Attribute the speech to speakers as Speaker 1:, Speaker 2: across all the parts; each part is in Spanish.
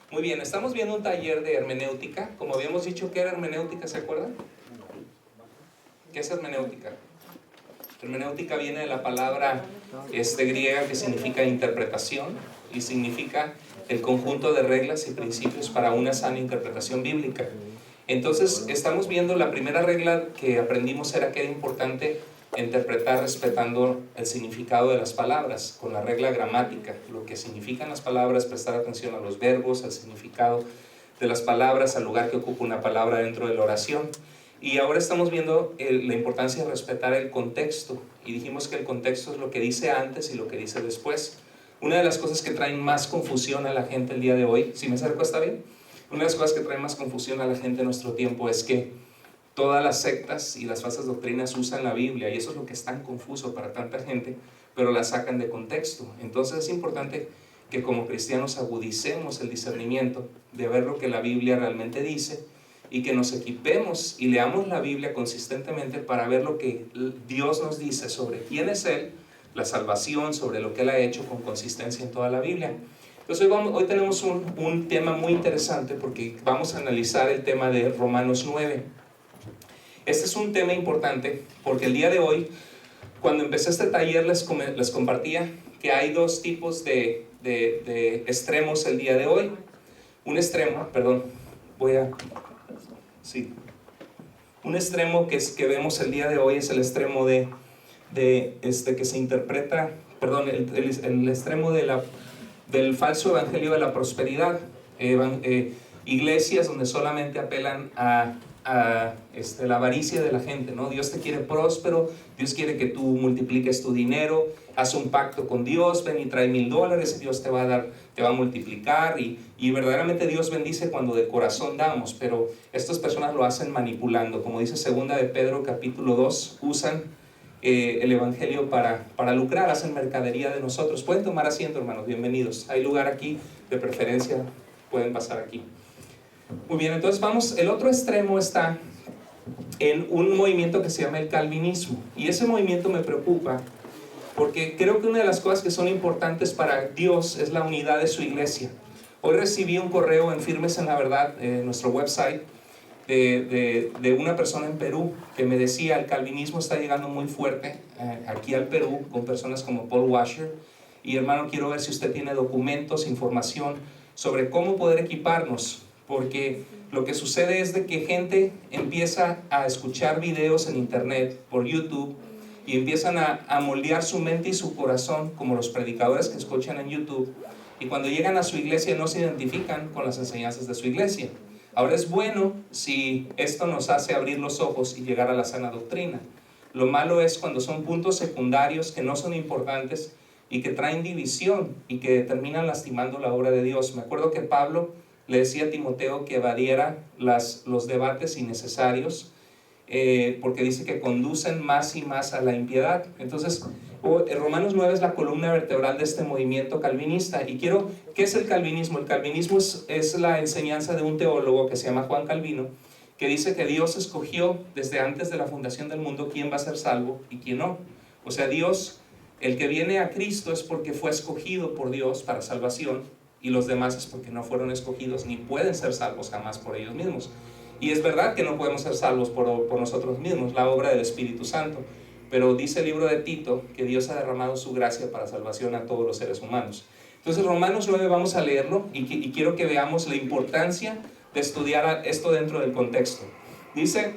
Speaker 1: Muy bien, estamos viendo un taller de hermenéutica. Como habíamos dicho, ¿qué era hermenéutica? ¿Se acuerdan? ¿Qué es hermenéutica? Hermenéutica viene de la palabra griega que significa interpretación y significa el conjunto de reglas y principios para una sana interpretación bíblica. Entonces, estamos viendo la primera regla que aprendimos era que era importante interpretar respetando el significado de las palabras, con la regla gramática, lo que significan las palabras, prestar atención a los verbos, al significado de las palabras, al lugar que ocupa una palabra dentro de la oración. Y ahora estamos viendo la importancia de respetar el contexto, y dijimos que el contexto es lo que dice antes y lo que dice después. Una de las cosas que traen más confusión a la gente el día de hoy, si me acerco está bien, una de las cosas que trae más confusión a la gente en nuestro tiempo es que todas las sectas y las falsas doctrinas usan la Biblia, y eso es lo que es tan confuso para tanta gente, pero la sacan de contexto. Entonces es importante que como cristianos agudicemos el discernimiento de ver lo que la Biblia realmente dice, y que nos equipemos y leamos la Biblia consistentemente para ver lo que Dios nos dice sobre quién es Él, la salvación, sobre lo que Él ha hecho con consistencia en toda la Biblia. Entonces hoy tenemos un tema muy interesante porque vamos a analizar el tema de Romanos 9. Este es un tema importante porque el día de hoy, cuando empecé este taller, les compartía que hay dos tipos de extremos el día de hoy. Un extremo, perdón, un extremo que vemos el día de hoy es el extremo que se interpreta, perdón, el extremo del falso evangelio de la prosperidad. Iglesias donde solamente apelan a la avaricia de la gente, ¿no? Dios te quiere próspero, Dios quiere que tú multipliques tu dinero, haz un pacto con Dios, ven y trae $1000 y Dios te va a multiplicar, y verdaderamente Dios bendice cuando de corazón damos, pero estas personas lo hacen manipulando. Como dice 2 de Pedro capítulo 2, usan el evangelio para lucrar, hacen mercadería de nosotros. Pueden tomar asiento, hermanos, bienvenidos, hay lugar aquí, de preferencia pueden pasar aquí. Muy bien, entonces vamos, el otro extremo está en un movimiento que se llama el calvinismo, y ese movimiento me preocupa porque creo que una de las cosas que son importantes para Dios es la unidad de su iglesia. Hoy recibí un correo en Firmes en la Verdad, nuestro website, de una persona en Perú que me decía: el calvinismo está llegando muy fuerte aquí al Perú, con personas como Paul Washer, y hermano, quiero ver si usted tiene documentos, información sobre cómo poder equiparnos, porque lo que sucede es de que gente empieza a escuchar videos en internet, por YouTube, y empiezan a moldear su mente y su corazón como los predicadores que escuchan en YouTube, y cuando llegan a su iglesia no se identifican con las enseñanzas de su iglesia. Ahora, es bueno si esto nos hace abrir los ojos y llegar a la sana doctrina. Lo malo es cuando son puntos secundarios que no son importantes y que traen división y que terminan lastimando la obra de Dios. Me acuerdo que Pablo le decía a Timoteo que evadiera los debates innecesarios, porque dice que conducen más y más a la impiedad. Entonces, Romanos 9 es la columna vertebral de este movimiento calvinista. Y ¿qué es el calvinismo? El calvinismo es la enseñanza de un teólogo que se llama Juan Calvino, que dice que Dios escogió desde antes de la fundación del mundo quién va a ser salvo y quién no. O sea, Dios, el que viene a Cristo es porque fue escogido por Dios para salvación, y los demás es porque no fueron escogidos ni pueden ser salvos jamás por ellos mismos. Y es verdad que no podemos ser salvos por nosotros mismos, la obra del Espíritu Santo, pero dice el libro de Tito que Dios ha derramado su gracia para salvación a todos los seres humanos. Entonces Romanos 9 vamos a leerlo, y quiero que veamos la importancia de estudiar esto dentro del contexto. Dice,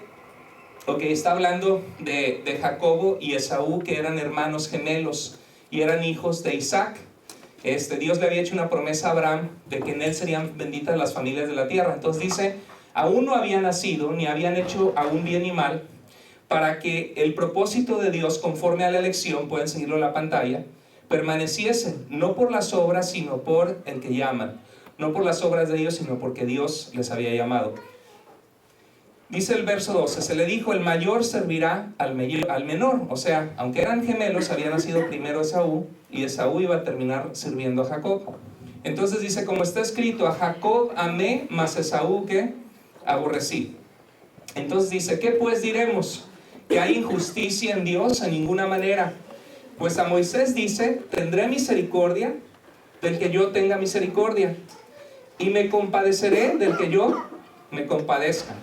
Speaker 1: está hablando de Jacobo y Esaú, que eran hermanos gemelos y eran hijos de Isaac. Dios le había hecho una promesa a Abraham de que en él serían benditas las familias de la tierra. Entonces dice: aún no había nacido, ni habían hecho aún bien ni mal, para que el propósito de Dios, conforme a la elección, pueden seguirlo en la pantalla, permaneciese, no por las obras, sino por el que llaman. No por las obras de ellos, sino porque Dios les había llamado. Dice el verso 12, se le dijo: el mayor servirá al menor. O sea, aunque eran gemelos, había nacido primero Esaú, y Esaú iba a terminar sirviendo a Jacob. Entonces dice, como está escrito, a Jacob amé, mas Esaú que aborrecí. Entonces dice, ¿qué pues diremos? ¿Que hay injusticia en Dios? En ninguna manera. Pues a Moisés dice: tendré misericordia del que yo tenga misericordia, y me compadeceré del que yo me compadezca.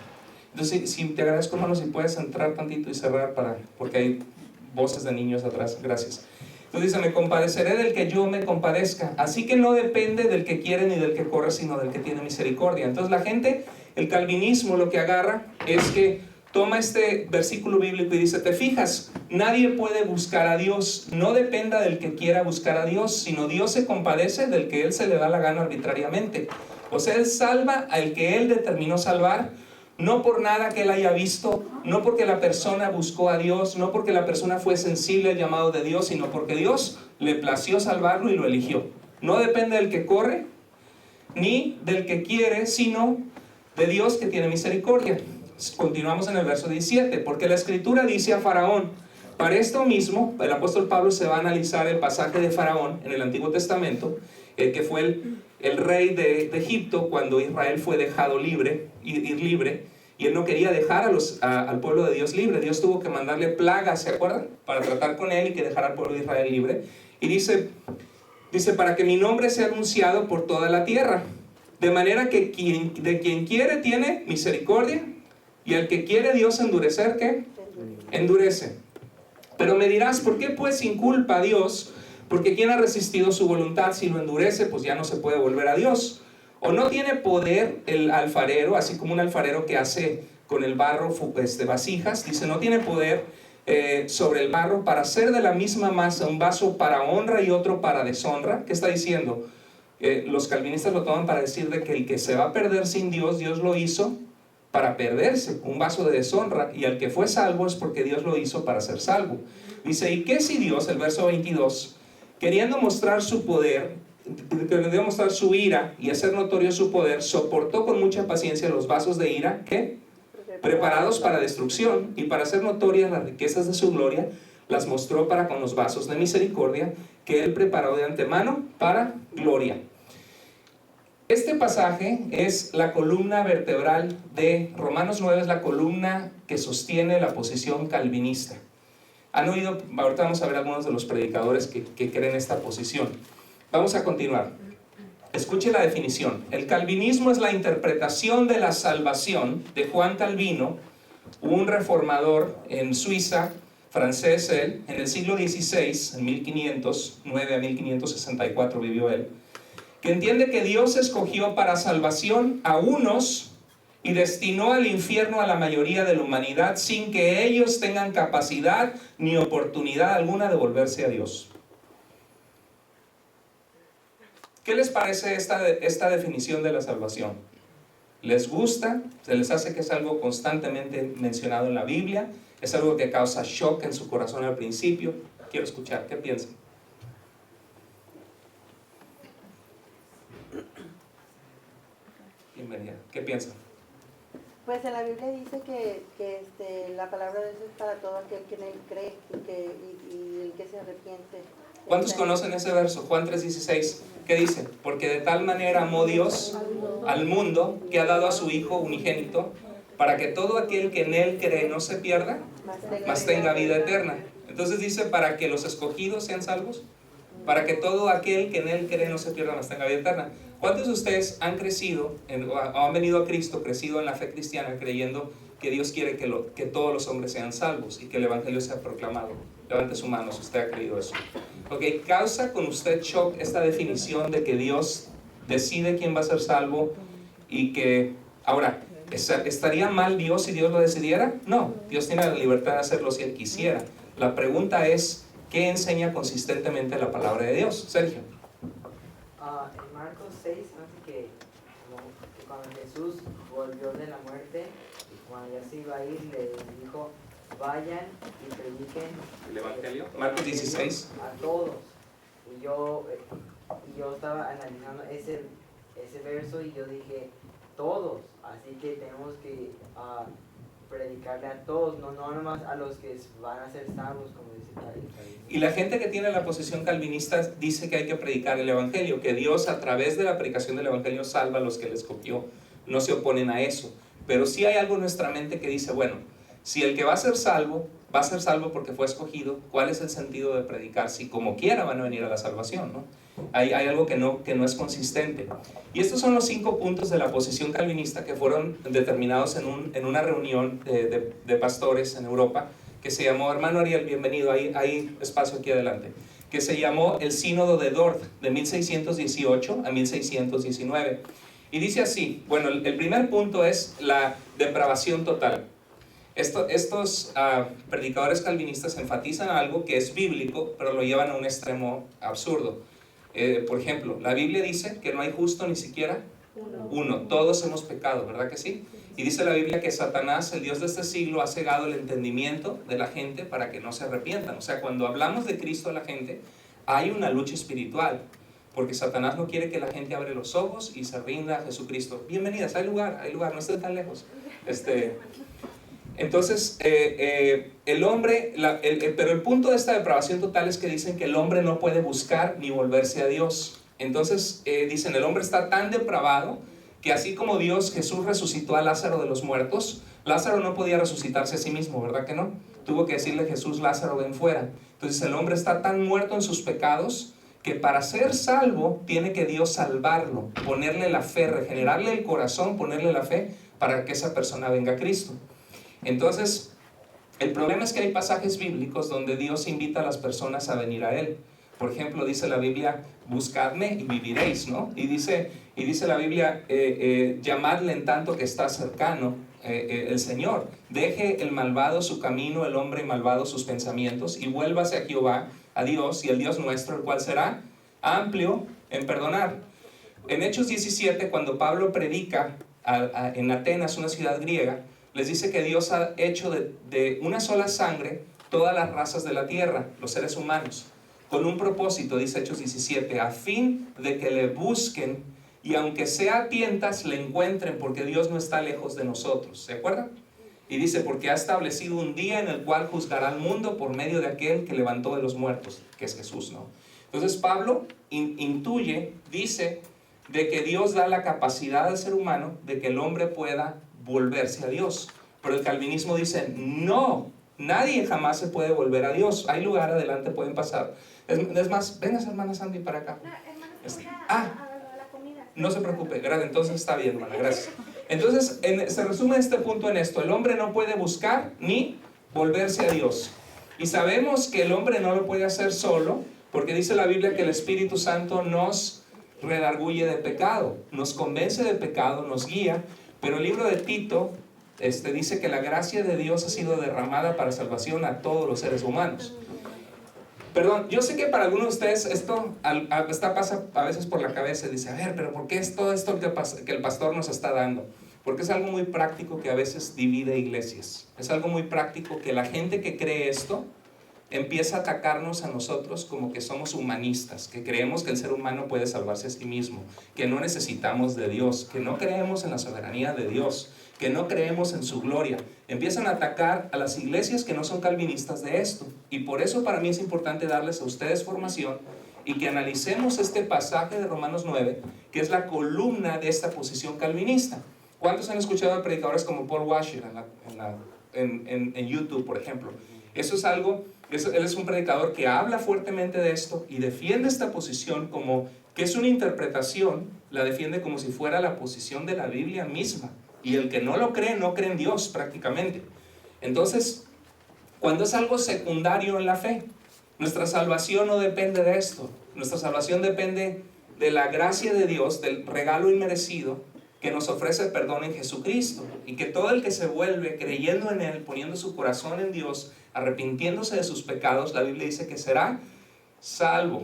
Speaker 1: Entonces, si te agradezco, hermano, si puedes entrar tantito y cerrar porque hay voces de niños atrás. Gracias. Entonces dice, me compadeceré del que yo me compadezca. Así que no depende del que quiere ni del que corre, sino del que tiene misericordia. Entonces la gente, el calvinismo, lo que agarra es que toma este versículo bíblico y dice, te fijas, nadie puede buscar a Dios. No dependa del que quiera buscar a Dios, sino Dios se compadece del que Él se le da la gana arbitrariamente. O sea, Él salva al que Él determinó salvar, no por nada que Él haya visto, no porque la persona buscó a Dios, no porque la persona fue sensible al llamado de Dios, sino porque Dios le plació salvarlo y lo eligió. No depende del que corre, ni del que quiere, sino de Dios que tiene misericordia. Continuamos en el verso 17, porque la Escritura dice a Faraón, para esto mismo, el apóstol Pablo se va a analizar el pasaje de Faraón en el Antiguo Testamento, que fue el rey de Egipto cuando Israel fue dejado libre, ir libre, y él no quería dejar al pueblo de Dios libre. Dios tuvo que mandarle plagas, ¿se acuerdan? Para tratar con él y que dejara al pueblo de Israel libre. Y dice, para que mi nombre sea anunciado por toda la tierra, de manera que de quien quiere tiene misericordia, y al que quiere Dios endurecer, ¿qué? Endurece. Pero me dirás, ¿por qué pues inculpa a Dios? Porque ¿quién ha resistido su voluntad? Si lo endurece, pues ya no se puede volver a Dios. ¿O no tiene poder el alfarero, así como un alfarero que hace con el barro vasijas? Dice, no tiene poder sobre el barro para hacer de la misma masa un vaso para honra y otro para deshonra. ¿Qué está diciendo? Los calvinistas lo toman para decir de que el que se va a perder sin Dios, Dios lo hizo para perderse, un vaso de deshonra, y al que fue salvo es porque Dios lo hizo para ser salvo. Dice, ¿y qué si Dios, el verso 22, queriendo mostrar su poder, queriendo mostrar su ira y hacer notorio su poder, soportó con mucha paciencia los vasos de ira, ¿qué? Preparados para destrucción, y para hacer notorias las riquezas de su gloria, las mostró para con los vasos de misericordia que Él preparó de antemano para gloria. Este pasaje es la columna vertebral de Romanos 9, es la columna que sostiene la posición calvinista. Han oído, ahorita vamos a ver algunos de los predicadores que creen esta posición. Vamos a continuar. Escuche la definición. El calvinismo es la interpretación de la salvación de Juan Calvino, un reformador en Suiza, francés él, en el siglo XVI, en 1509 a 1564 vivió él, que entiende que Dios escogió para salvación a unos y destinó al infierno a la mayoría de la humanidad sin que ellos tengan capacidad ni oportunidad alguna de volverse a Dios. ¿Qué les parece esta definición de la salvación? ¿Les gusta? ¿Se les hace que es algo constantemente mencionado en la Biblia? ¿Es algo que causa shock en su corazón al principio? Quiero escuchar, ¿qué piensan? Bienvenida. ¿Qué piensan?
Speaker 2: Pues en la Biblia dice que la palabra de Dios es para todo aquel que en él cree y el que se arrepiente.
Speaker 1: ¿Cuántos conocen ese verso? Juan 3:16. ¿Qué dice? Porque de tal manera amó Dios al mundo que ha dado a su Hijo unigénito para que todo aquel que en él cree no se pierda, mas tenga vida eterna. Entonces dice, para que los escogidos sean salvos, para que todo aquel que en él cree no se pierda, mas tenga vida eterna. ¿Cuántos de ustedes han crecido, o han venido a Cristo, crecido en la fe cristiana, creyendo que Dios quiere que todos los hombres sean salvos y que el Evangelio sea proclamado? Levante su mano si usted ha creído eso. Ok, ¿causa con usted shock esta definición de que Dios decide quién va a ser salvo y que, ahora, ¿estaría mal Dios si Dios lo decidiera? No, Dios tiene la libertad de hacerlo si Él quisiera. La pregunta es, ¿qué enseña consistentemente la palabra de Dios? Sergio.
Speaker 3: En Marcos 6, que cuando Jesús volvió de la muerte y cuando ya se iba a ir, le dijo, vayan y prediquen
Speaker 1: el Evangelio, Marcos 16,
Speaker 3: a todos. Y yo estaba analizando ese verso y yo dije, todos, así que tenemos que predicarle a todos, no nomás a los que van a ser salvos, como dice Calvino.
Speaker 1: Y la gente que tiene la posición calvinista dice que hay que predicar el Evangelio, que Dios a través de la predicación del Evangelio salva a los que Él escogió. No se oponen a eso, pero sí hay algo en nuestra mente que dice, bueno, si el que va a ser salvo va a ser salvo porque fue escogido, ¿cuál es el sentido de predicar si como quiera van a venir a la salvación, ¿no? Hay algo que no es consistente. Y estos son los 5 puntos de la posición calvinista que fueron determinados en una reunión de pastores en Europa, que se llamó, hermano Ariel, bienvenido, hay espacio aquí adelante, que se llamó el Sínodo de Dort, de 1618 a 1619. Y dice así, bueno, el primer punto es la depravación total. Estos predicadores calvinistas enfatizan algo que es bíblico, pero lo llevan a un extremo absurdo. Por ejemplo, la Biblia dice que no hay justo ni siquiera uno. Todos hemos pecado, ¿verdad que sí? Y dice la Biblia que Satanás, el Dios de este siglo, ha cegado el entendimiento de la gente para que no se arrepientan. O sea, cuando hablamos de Cristo a la gente, hay una lucha espiritual, porque Satanás no quiere que la gente abra los ojos y se rinda a Jesucristo. Bienvenidas, hay lugar, no estén tan lejos. Entonces, el hombre, pero el punto de esta depravación total es que dicen que el hombre no puede buscar ni volverse a Dios. Entonces, dicen, el hombre está tan depravado que así como Jesús resucitó a Lázaro de los muertos, Lázaro no podía resucitarse a sí mismo, ¿verdad que no? Tuvo que decirle Jesús, Lázaro, ven fuera. Entonces, el hombre está tan muerto en sus pecados que para ser salvo tiene que Dios salvarlo, ponerle la fe, regenerarle el corazón, ponerle la fe para que esa persona venga a Cristo. Entonces, el problema es que hay pasajes bíblicos donde Dios invita a las personas a venir a Él. Por ejemplo, dice la Biblia, buscadme y viviréis, ¿no? Y dice la Biblia, llamadle en tanto que está cercano el Señor. Deje el malvado su camino, el hombre malvado sus pensamientos, y vuélvase a Jehová, a Dios, y el Dios nuestro, el cual será amplio en perdonar. En Hechos 17, cuando Pablo predica en Atenas, una ciudad griega, les dice que Dios ha hecho de una sola sangre todas las razas de la tierra, los seres humanos, con un propósito, dice Hechos 17, a fin de que le busquen y aunque sea a tientas le encuentren, porque Dios no está lejos de nosotros. ¿Se acuerdan? Y dice, porque ha establecido un día en el cual juzgará al mundo por medio de aquel que levantó de los muertos, que es Jesús, ¿no? Entonces Pablo intuye, dice, de que Dios da la capacidad al ser humano de que el hombre pueda volverse a Dios. Pero el calvinismo dice, no, nadie jamás se puede volver a Dios. Hay lugar, adelante, pueden pasar. Es más, vengas hermana Sandy para acá.
Speaker 4: La comida.
Speaker 1: No se preocupe, entonces está bien, hermana, gracias. Entonces, se resume este punto en esto: el hombre no puede buscar ni volverse a Dios. Y sabemos que el hombre no lo puede hacer solo, porque dice la Biblia que el Espíritu Santo nos redarguye de pecado, nos convence de pecado, nos guía. Pero el libro de Tito dice que la gracia de Dios ha sido derramada para salvación a todos los seres humanos. Perdón, yo sé que para algunos de ustedes esto pasa a veces por la cabeza y dice, a ver, pero ¿por qué es todo esto que el pastor nos está dando? Porque es algo muy práctico que a veces divide iglesias. Es algo muy práctico que la gente que cree esto empieza a atacarnos a nosotros como que somos humanistas, que creemos que el ser humano puede salvarse a sí mismo, que no necesitamos de Dios, que no creemos en la soberanía de Dios, que no creemos en su gloria. Empiezan a atacar a las iglesias que no son calvinistas de esto. Y por eso para mí es importante darles a ustedes formación y que analicemos este pasaje de Romanos 9, que es la columna de esta posición calvinista. ¿Cuántos han escuchado a predicadores como Paul Washer en YouTube, por ejemplo? Eso es algo, él es un predicador que habla fuertemente de esto y defiende esta posición como que es una interpretación, la defiende como si fuera la posición de la Biblia misma. Y el que no lo cree, no cree en Dios prácticamente. Entonces, cuando es algo secundario en la fe, nuestra salvación no depende de esto. Nuestra salvación depende de la gracia de Dios, del regalo inmerecido que nos ofrece perdón en Jesucristo. Y que todo el que se vuelve creyendo en Él, poniendo su corazón en Dios, arrepintiéndose de sus pecados, la Biblia dice que será salvo.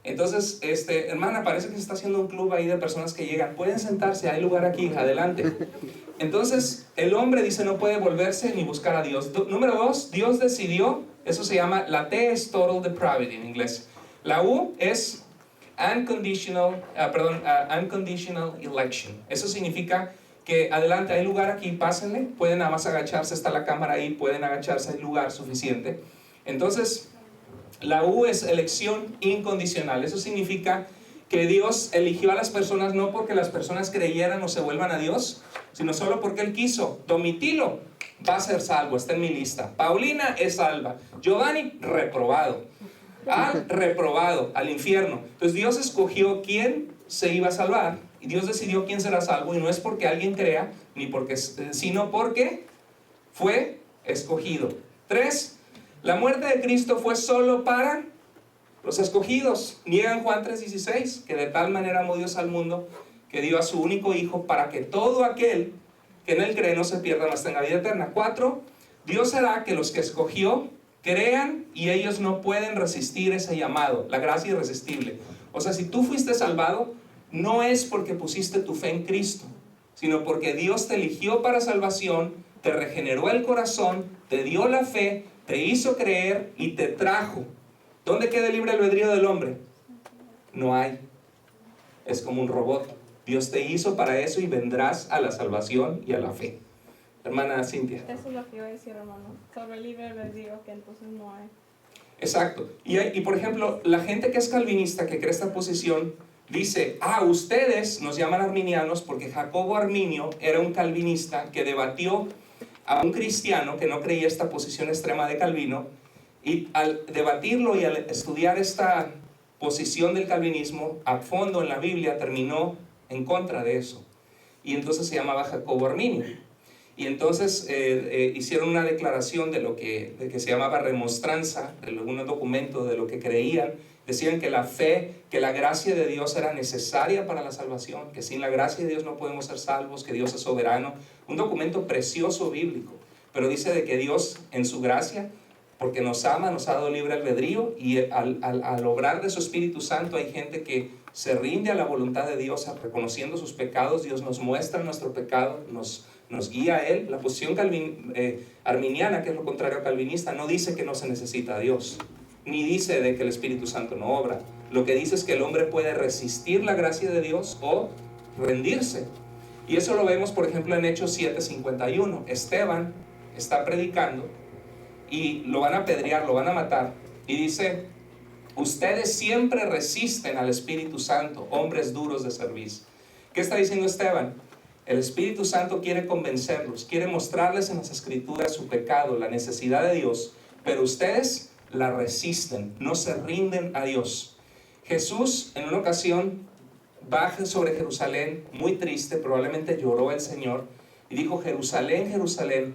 Speaker 1: Entonces, hermana, parece que se está haciendo un club ahí de personas que llegan. Pueden sentarse, hay lugar aquí, adelante. Entonces, el hombre dice no puede volverse ni buscar a Dios. Número 2, Dios decidió, eso se llama, la T es total depravity en inglés. La U es unconditional election. Eso significa que, adelante, hay lugar aquí, pásenle, pueden nada más agacharse, está la cámara ahí, pueden agacharse, hay lugar suficiente. Entonces, la U es elección incondicional. Eso significa que Dios eligió a las personas no porque las personas creyeran o se vuelvan a Dios, sino solo porque Él quiso. Domitilo va a ser salvo, está en mi lista. Paulina es salva. Giovanni, reprobado. Al reprobado, al infierno. Entonces Dios escogió quién se iba a salvar y Dios decidió quién será salvo, y no es porque alguien crea, ni porque, sino porque fue escogido. 3. La muerte de Cristo fue solo para los escogidos. Niegan Juan 3:16, que de tal manera amó Dios al mundo que dio a su único hijo para que todo aquel que en él cree no se pierda, mas tenga vida eterna. 4. Dios hará que los que escogió crean, y ellos no pueden resistir ese llamado, la gracia irresistible. O sea, si tú fuiste salvado, no es porque pusiste tu fe en Cristo, sino porque Dios te eligió para salvación, te regeneró el corazón, te dio la fe, te hizo creer y te trajo. ¿Dónde queda el libre albedrío del hombre? No hay. Es como un robot. Dios te hizo para eso y vendrás a la salvación y a la fe. Hermana Cintia.
Speaker 4: Eso es lo que iba a decir, hermano. Sobre el libre albedrío, que entonces no hay.
Speaker 1: Exacto. Y por ejemplo, la gente que es calvinista, que cree esta posición, dice, ustedes nos llaman arminianos porque Jacobo Arminio era un calvinista que debatió a un cristiano que no creía esta posición extrema de Calvino, y al debatirlo y al estudiar esta posición del calvinismo a fondo en la Biblia, terminó en contra de eso. Y entonces se llamaba Jacobo Arminio. Y entonces hicieron una declaración de que se llamaba remostranza, de un documento de lo que creían. Decían que la fe, que la gracia de Dios era necesaria para la salvación, que sin la gracia de Dios no podemos ser salvos, que Dios es soberano. Un documento precioso bíblico, pero dice de que Dios en su gracia, porque nos ama, nos ha dado libre albedrío, y al obrar de su Espíritu Santo hay gente que se rinde a la voluntad de Dios, reconociendo sus pecados. Dios nos muestra nuestro pecado, nos guía a Él. La posición arminiana, que es lo contrario a calvinista, no dice que no se necesita a Dios, ni dice de que el Espíritu Santo no obra. Lo que dice es que el hombre puede resistir la gracia de Dios o rendirse. Y eso lo vemos, por ejemplo, en Hechos 7:51. Esteban está predicando y lo van a apedrear, lo van a matar. Y dice, ustedes siempre resisten al Espíritu Santo, hombres duros de cerviz. ¿Qué está diciendo Esteban? El Espíritu Santo quiere convencerlos, quiere mostrarles en las Escrituras su pecado, la necesidad de Dios, pero ustedes la resisten, no se rinden a Dios. Jesús en una ocasión baja sobre Jerusalén, muy triste, probablemente lloró el Señor, y dijo, Jerusalén, Jerusalén,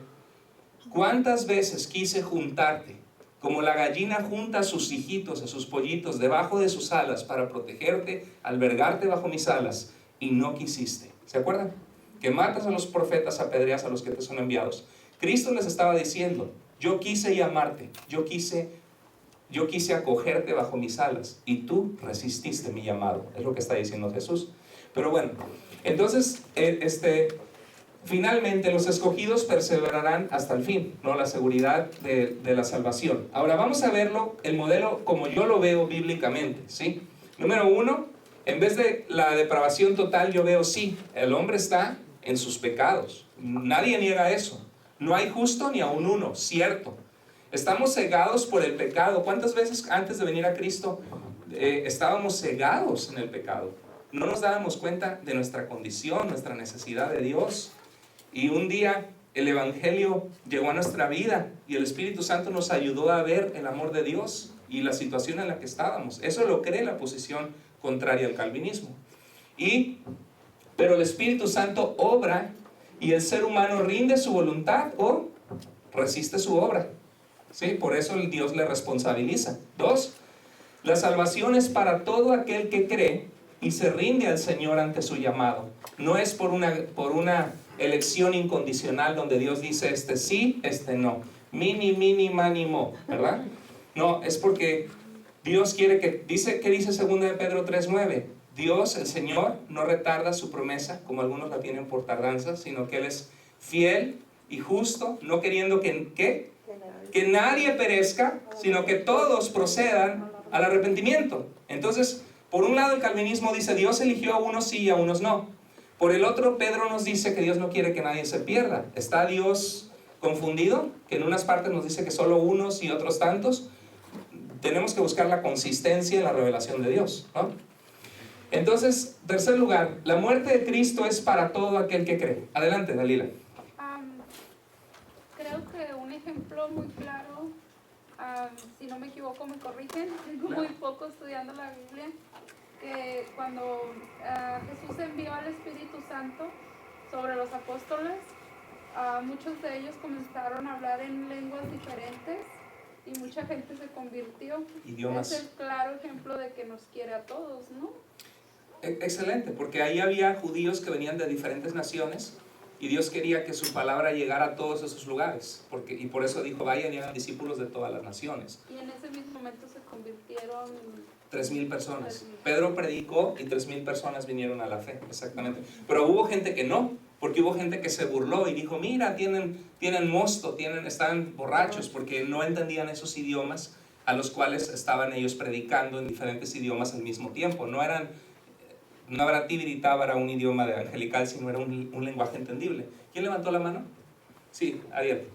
Speaker 1: ¿cuántas veces quise juntarte, como la gallina junta a sus hijitos, a sus pollitos, debajo de sus alas, para protegerte, albergarte bajo mis alas, y no quisiste? ¿Se acuerdan? Que matas a los profetas, apedreas a los que te son enviados. Cristo les estaba diciendo, yo quise llamarte, yo quise acogerte bajo mis alas, y tú resististe mi llamado. Es lo que está diciendo Jesús. Pero bueno, entonces, finalmente los escogidos perseverarán hasta el fin, ¿no? La seguridad de la salvación. Ahora vamos a verlo, el modelo como yo lo veo bíblicamente, ¿sí? Número 1, en vez de la depravación total, yo veo, sí, el hombre está en sus pecados. Nadie niega eso. No hay justo ni aun uno, cierto. Estamos cegados por el pecado. ¿Cuántas veces antes de venir a Cristo estábamos cegados en el pecado? No nos dábamos cuenta de nuestra condición, nuestra necesidad de Dios. Y un día el Evangelio llegó a nuestra vida y el Espíritu Santo nos ayudó a ver el amor de Dios y la situación en la que estábamos. Eso lo cree la posición contraria al calvinismo. Pero el Espíritu Santo obra y el ser humano rinde su voluntad o resiste su obra. ¿Sí? Por eso el Dios le responsabiliza. 2, la salvación es para todo aquel que cree y se rinde al Señor ante su llamado. No es por una elección incondicional donde Dios dice este sí, este no. Mini, mani, mo, ¿verdad? No, es porque Dios quiere que, ¿qué dice 2 de Pedro 3:9? Dios, el Señor, no retarda su promesa, como algunos la tienen por tardanza, sino que Él es fiel y justo, no queriendo que nadie perezca, sino que todos procedan al arrepentimiento. Entonces, por un lado el calvinismo dice, Dios eligió a unos sí y a unos no. Por el otro, Pedro nos dice que Dios no quiere que nadie se pierda. ¿Está Dios confundido? Que en unas partes nos dice que solo unos y otros tantos. Tenemos que buscar la consistencia en la revelación de Dios, ¿no? Entonces, tercer lugar, la muerte de Cristo es para todo aquel que cree. Adelante, Dalila.
Speaker 5: ejemplo muy claro, si no me equivoco me corrigen, tengo muy poco estudiando la Biblia, que cuando Jesús envió al Espíritu Santo sobre los apóstoles, muchos de ellos comenzaron a hablar en lenguas diferentes y mucha gente se convirtió.
Speaker 1: Idiomas.
Speaker 5: Es el claro ejemplo de que nos quiere a todos, ¿no?
Speaker 1: Excelente, porque ahí había judíos que venían de diferentes naciones y Dios quería que su palabra llegara a todos esos lugares, y por eso dijo, vayan y hagan discípulos de todas las naciones.
Speaker 5: Y en ese mismo momento se convirtieron
Speaker 1: 3,000 personas.
Speaker 5: 3,000.
Speaker 1: Pedro predicó y 3,000 personas vinieron a la fe, exactamente. Pero hubo gente que no, porque hubo gente que se burló y dijo, mira, tienen mosto, están borrachos, porque no entendían esos idiomas a los cuales estaban ellos predicando en diferentes idiomas al mismo tiempo. No era Tibiri Tábara un idioma de angelical, sino era un lenguaje entendible. ¿Quién levantó la mano? Sí, Ariel.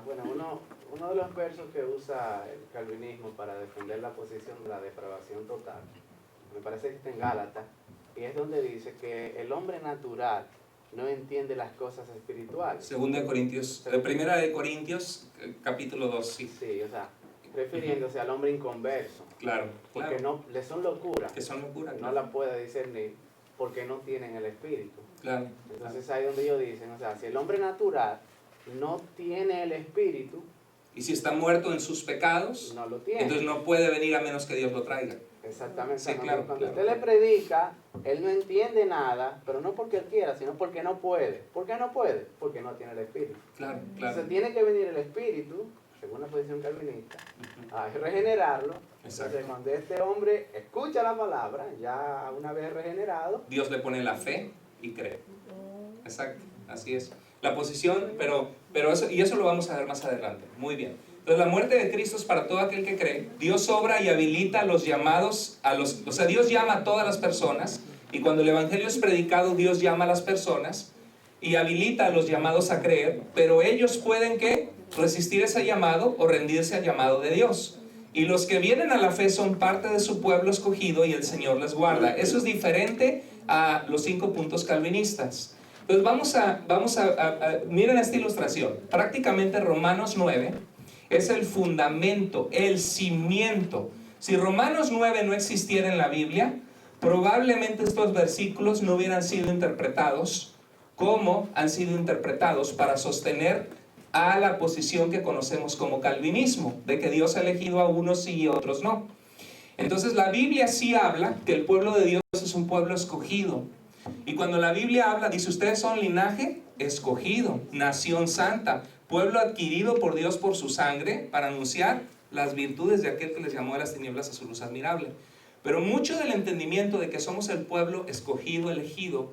Speaker 6: Bueno, uno de los versos que usa el calvinismo para defender la posición de la depravación total, me parece que está en Gálatas, y es donde dice que el hombre natural no entiende las cosas espirituales.
Speaker 1: Primera de Corintios, capítulo 2, sí.
Speaker 6: Sí, o sea, refiriéndose al hombre inconverso.
Speaker 1: Claro,
Speaker 6: Porque no, le son locuras.
Speaker 1: Que son locuras.
Speaker 6: No la puede discernir porque no tienen el espíritu.
Speaker 1: Claro.
Speaker 6: Entonces ahí donde ellos dicen, o sea, si el hombre natural no tiene el espíritu,
Speaker 1: Y si está muerto en sus pecados,
Speaker 6: no lo tiene.
Speaker 1: entonces no puede venir a menos que Dios lo traiga.
Speaker 6: Exactamente.
Speaker 1: Sí,
Speaker 6: Cuando
Speaker 1: claro.
Speaker 6: usted le predica, él no entiende nada, pero no porque él quiera, sino porque no puede. ¿Por qué no puede? Porque no tiene el espíritu.
Speaker 1: Claro,
Speaker 6: Entonces tiene que venir el espíritu, según la posición calvinista, a regenerarlo.
Speaker 1: Exacto.
Speaker 6: Entonces cuando este hombre escucha la palabra, ya una vez regenerado,
Speaker 1: Dios le pone la fe y cree. Exacto, así es. La posición, pero eso lo vamos a ver más adelante. Muy bien. Entonces la muerte de Cristo es para todo aquel que cree. Dios obra y habilita los llamados o sea, Dios llama a todas las personas, y cuando el evangelio es predicado, Dios llama a las personas y habilita a los llamados a creer, pero ellos pueden ¿qué? Resistir ese llamado o rendirse al llamado de Dios. Y los que vienen a la fe son parte de su pueblo escogido y el Señor les guarda. Eso es diferente a los 5 puntos calvinistas. Entonces vamos a miren esta ilustración. Prácticamente Romanos 9 es el fundamento, el cimiento. Si Romanos 9 no existiera en la Biblia, probablemente estos versículos no hubieran sido interpretados como han sido interpretados para sostener a la posición que conocemos como calvinismo, de que Dios ha elegido a unos sí y a otros no. Entonces la Biblia sí habla que el pueblo de Dios es un pueblo escogido. Y cuando la Biblia habla, dice, ustedes son linaje escogido, nación santa, pueblo adquirido por Dios por su sangre, para anunciar las virtudes de aquel que les llamó de las tinieblas a su luz admirable. Pero mucho del entendimiento de que somos el pueblo escogido, elegido,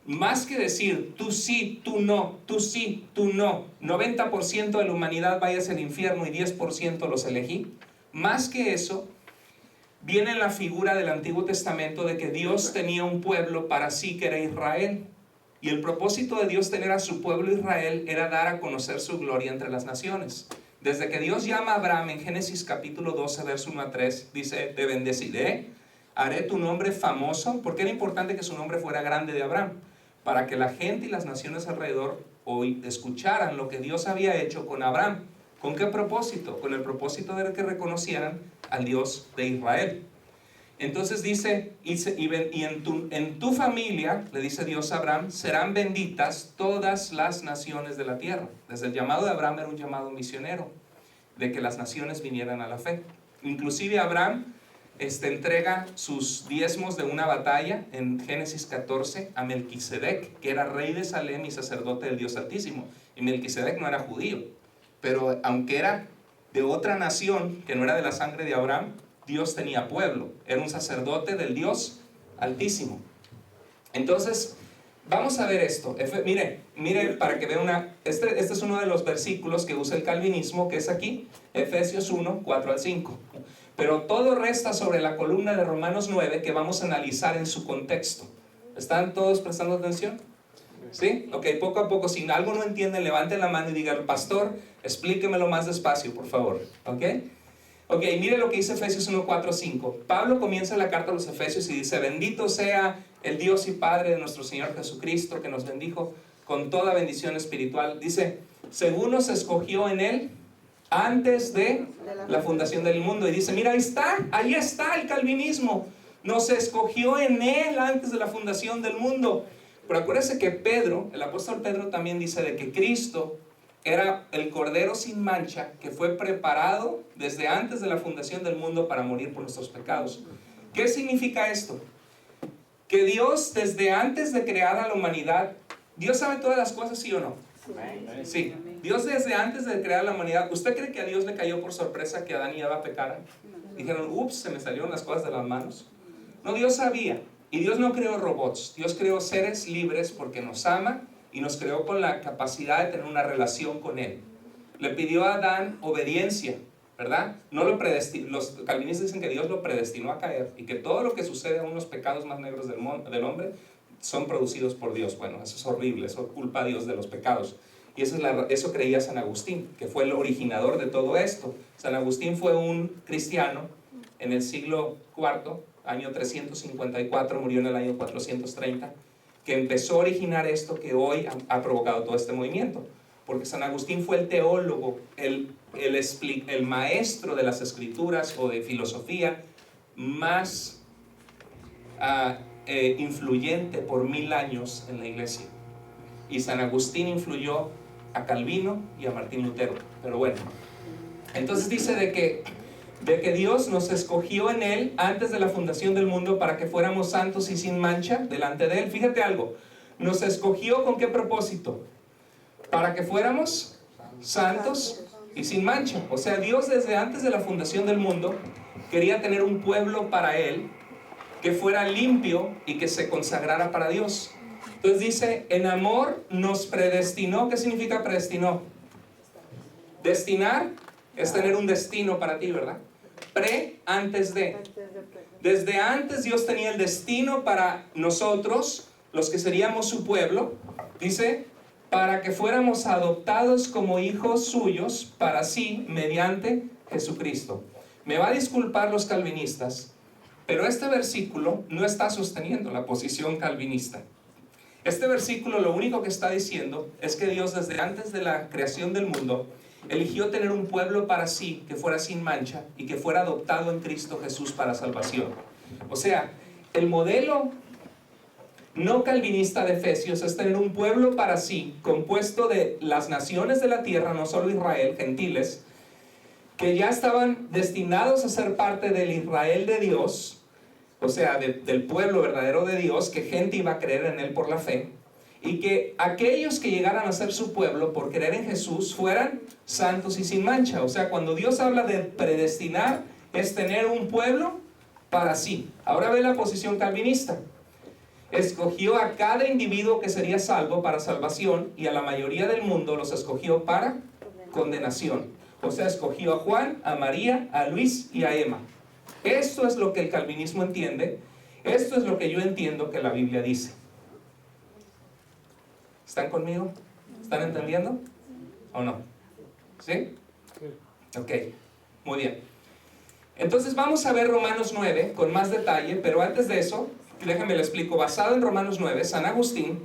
Speaker 1: más que decir tú sí, tú no, tú sí, tú no, 90% de la humanidad vaya hacia el infierno y 10% los elegí, más que eso, viene la figura del Antiguo Testamento de que Dios tenía un pueblo para sí que era Israel. Y el propósito de Dios tener a su pueblo Israel era dar a conocer su gloria entre las naciones. Desde que Dios llama a Abraham en Génesis capítulo 12, verso 1 a 3, dice, te bendeciré, haré tu nombre famoso, porque era importante que su nombre fuera grande de Abraham, para que la gente y las naciones alrededor hoy escucharan lo que Dios había hecho con Abraham. ¿Con qué propósito? Con el propósito de que reconocieran al Dios de Israel. Entonces dice, y en tu familia, le dice Dios a Abraham, serán benditas todas las naciones de la tierra. Desde el llamado de Abraham era un llamado misionero, de que las naciones vinieran a la fe. Inclusive Abraham entrega sus diezmos de una batalla en Génesis 14 a Melquisedec, que era rey de Salem y sacerdote del Dios Altísimo. Y Melquisedec no era judío, pero aunque era de otra nación, que no era de la sangre de Abraham, Dios tenía pueblo, era un sacerdote del Dios Altísimo. Entonces, vamos a ver esto. Mire para que vea este es uno de los versículos que usa el calvinismo, que es aquí, Efesios 1, 4 al 5. Pero todo resta sobre la columna de Romanos 9 que vamos a analizar en su contexto. ¿Están todos prestando atención? ¿Sí? Ok, poco a poco, si algo no entienden, levanten la mano y digan, pastor, explíquemelo más despacio, por favor. ¿Ok? Ok, mire lo que dice Efesios 1, 4, 5. Pablo comienza la carta a los Efesios y dice, bendito sea el Dios y Padre de nuestro Señor Jesucristo, que nos bendijo con toda bendición espiritual. Dice, según nos escogió en Él antes de la fundación del mundo. Y dice, mira, ahí está el calvinismo. Nos escogió en Él antes de la fundación del mundo. Pero acuérdense que Pedro, el apóstol Pedro también dice de que Cristo era el Cordero sin mancha que fue preparado desde antes de la fundación del mundo para morir por nuestros pecados. ¿Qué significa esto? Que Dios desde antes de crear a la humanidad, Dios sabe todas las cosas, ¿sí o no? Sí. Dios desde antes de crear la humanidad, ¿usted cree que a Dios le cayó por sorpresa que Adán y Eva pecaran? Dijeron, ups, se me salieron las cosas de las manos. No, Dios sabía. Y Dios no creó robots. Dios creó seres libres porque nos ama y nos creó con la capacidad de tener una relación con Él. Le pidió a Adán obediencia, ¿verdad? No lo predestinó. Los calvinistas dicen que Dios lo predestinó a caer y que todo lo que sucede en los pecados más negros del hombre son producidos por Dios. Bueno, eso es horrible, eso culpa a Dios de los pecados. Y eso creía San Agustín, que fue el originador de todo esto. San Agustín fue un cristiano en el siglo IV, año 354, murió en el año 430, que empezó a originar esto que hoy ha provocado todo este movimiento. Porque San Agustín fue el teólogo, el maestro de las escrituras o de filosofía más influyente por 1000 años en la iglesia. Y San Agustín influyó a Calvino y a Martín Lutero. Pero bueno, entonces dice de que Dios nos escogió en Él antes de la fundación del mundo para que fuéramos santos y sin mancha delante de Él. Fíjate algo, nos escogió ¿con qué propósito? Para que fuéramos santos y sin mancha. O sea, Dios desde antes de la fundación del mundo quería tener un pueblo para Él que fuera limpio y que se consagrara para Dios. Entonces dice, en amor nos predestinó. ¿Qué significa predestinó? Destinar es tener un destino para ti, ¿verdad? Antes de. Desde antes Dios tenía el destino para nosotros, los que seríamos su pueblo. Dice, para que fuéramos adoptados como hijos suyos para sí, mediante Jesucristo. Me va a disculpar los calvinistas, pero este versículo no está sosteniendo la posición calvinista. Este versículo lo único que está diciendo es que Dios desde antes de la creación del mundo eligió tener un pueblo para sí que fuera sin mancha y que fuera adoptado en Cristo Jesús para salvación. O sea, el modelo no calvinista de Efesios es tener un pueblo para sí compuesto de las naciones de la tierra, no solo Israel, gentiles, que ya estaban destinados a ser parte del Israel de Dios, o sea, del pueblo verdadero de Dios, que gente iba a creer en Él por la fe, y que aquellos que llegaran a ser su pueblo por creer en Jesús fueran santos y sin mancha. O sea, cuando Dios habla de predestinar, es tener un pueblo para sí. Ahora ve la posición calvinista. Escogió a cada individuo que sería salvo para salvación, y a la mayoría del mundo los escogió para condenación. O sea, escogió a Juan, a María, a Luis y a Emma. Esto es lo que el calvinismo entiende. Esto es lo que yo entiendo que la Biblia dice. ¿Están conmigo? ¿Están entendiendo? ¿O no? ¿Sí? Ok, muy bien. Entonces vamos a ver Romanos 9 con más detalle, pero antes de eso, déjenme le explico. Basado en Romanos 9, San Agustín,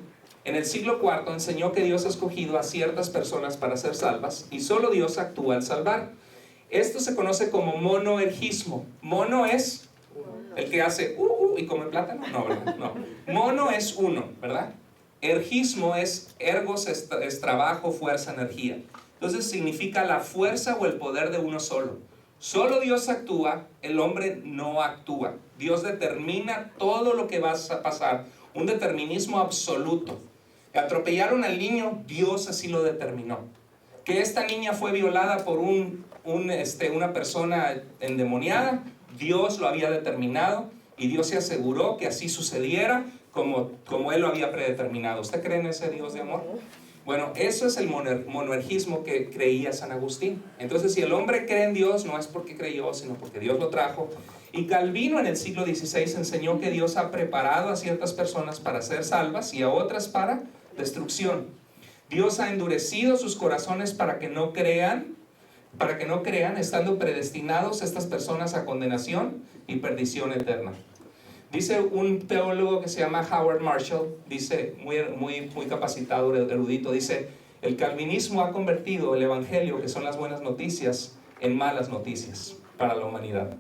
Speaker 1: en el siglo IV, enseñó que Dios ha escogido a ciertas personas para ser salvas, y solo Dios actúa al salvar. Esto se conoce como monoergismo. Mono es el que hace y come plátano. No, ¿verdad? No. Mono es uno, ¿verdad? Ergismo es ergos, es trabajo, fuerza, energía. Entonces significa la fuerza o el poder de uno solo. Solo Dios actúa, el hombre no actúa. Dios determina todo lo que va a pasar, un determinismo absoluto. Atropellaron al niño, Dios así lo determinó. Que esta niña fue violada por una persona endemoniada, Dios lo había determinado, y Dios se aseguró que así sucediera como Él lo había predeterminado. ¿Usted cree en ese Dios de amor? Bueno, eso es el monoergismo que creía San Agustín. Entonces, si el hombre cree en Dios, no es porque creyó, sino porque Dios lo trajo. Y Calvino en el siglo XVI enseñó que Dios ha preparado a ciertas personas para ser salvas y a otras para destrucción. Dios ha endurecido sus corazones para que no crean, estando predestinados estas personas a condenación y perdición eterna. Dice un teólogo que se llama Howard Marshall, dice, muy capacitado, erudito, dice, El calvinismo ha convertido el evangelio, que son las buenas noticias, en malas noticias para la humanidad,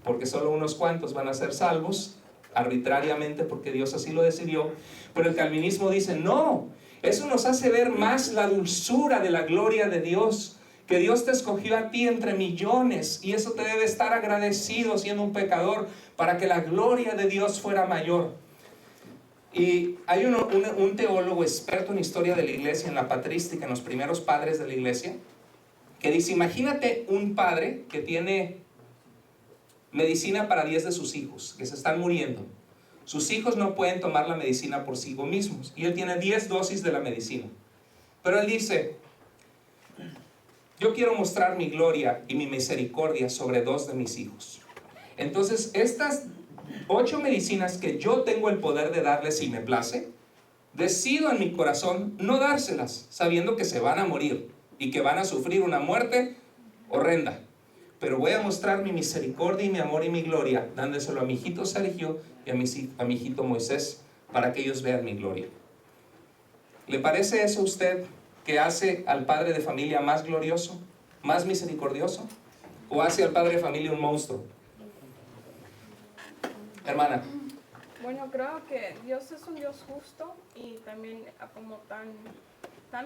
Speaker 1: porque solo unos cuantos van a ser salvos arbitrariamente porque Dios así lo decidió. Pero el calvinismo dice, no, eso nos hace ver más la dulzura de la gloria de Dios, que Dios te escogió a ti entre millones, y eso te debe estar agradecido siendo un pecador, para que la gloria de Dios fuera mayor. Y hay un teólogo experto en historia de la iglesia, en la patrística, en los primeros padres de la iglesia, que dice, imagínate un padre que tiene medicina para 10 de sus hijos, que se están muriendo. Sus hijos no pueden tomar la medicina por sí mismos, y él tiene 10 dosis de la medicina. Pero él dice, yo quiero mostrar mi gloria y mi misericordia sobre 2 de mis hijos. Entonces, estas 8 medicinas que yo tengo el poder de darles si me place, decido en mi corazón no dárselas, sabiendo que se van a morir y que van a sufrir una muerte horrenda. Pero voy a mostrar mi misericordia y mi amor y mi gloria, dándoselo a mi hijito Sergio y a mi hijito Moisés, para que ellos vean mi gloria. ¿Le parece eso a usted que hace al padre de familia más glorioso, más misericordioso? ¿O hace al padre de familia un monstruo? Hermana.
Speaker 4: Bueno, creo que Dios es un Dios justo, y también como tan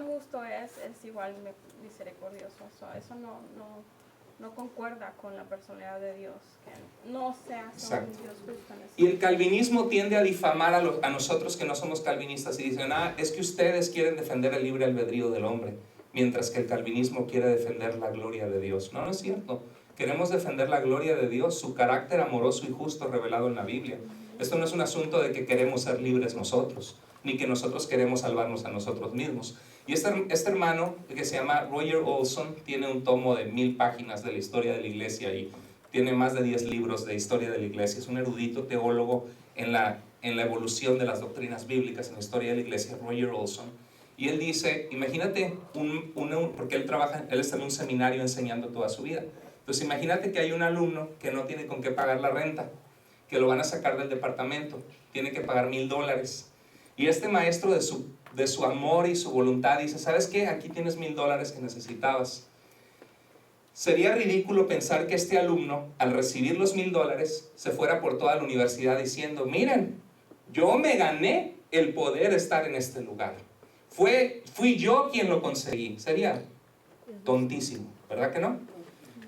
Speaker 4: justo es igual misericordioso. Eso no concuerda con la personalidad de Dios, que no se hace un Dios justo en eso.
Speaker 1: Y el calvinismo tiende a difamar a nosotros que no somos calvinistas, y dicen, es que ustedes quieren defender el libre albedrío del hombre, mientras que el calvinismo quiere defender la gloria de Dios. No, no es cierto. Queremos defender la gloria de Dios, su carácter amoroso y justo revelado en la Biblia. Esto no es un asunto de que queremos ser libres nosotros, ni que nosotros queremos salvarnos a nosotros mismos. Y este hermano, que se llama Roger Olson, tiene un tomo de 1000 páginas de la historia de la iglesia, y tiene más de 10 libros de historia de la iglesia. Es un erudito teólogo en la evolución de las doctrinas bíblicas en la historia de la iglesia, Roger Olson. Y él dice, imagínate, porque él está en un seminario enseñando toda su vida. Entonces imagínate que hay un alumno que no tiene con qué pagar la renta, que lo van a sacar del departamento, tiene que pagar $1000. Y este maestro de su amor y su voluntad dice, ¿sabes qué? Aquí tienes $1000 que necesitabas. Sería ridículo pensar que este alumno, al recibir los $1000, se fuera por toda la universidad diciendo, miren, yo me gané el poder estar en este lugar. Fui yo quien lo conseguí. Sería tontísimo, ¿verdad que no?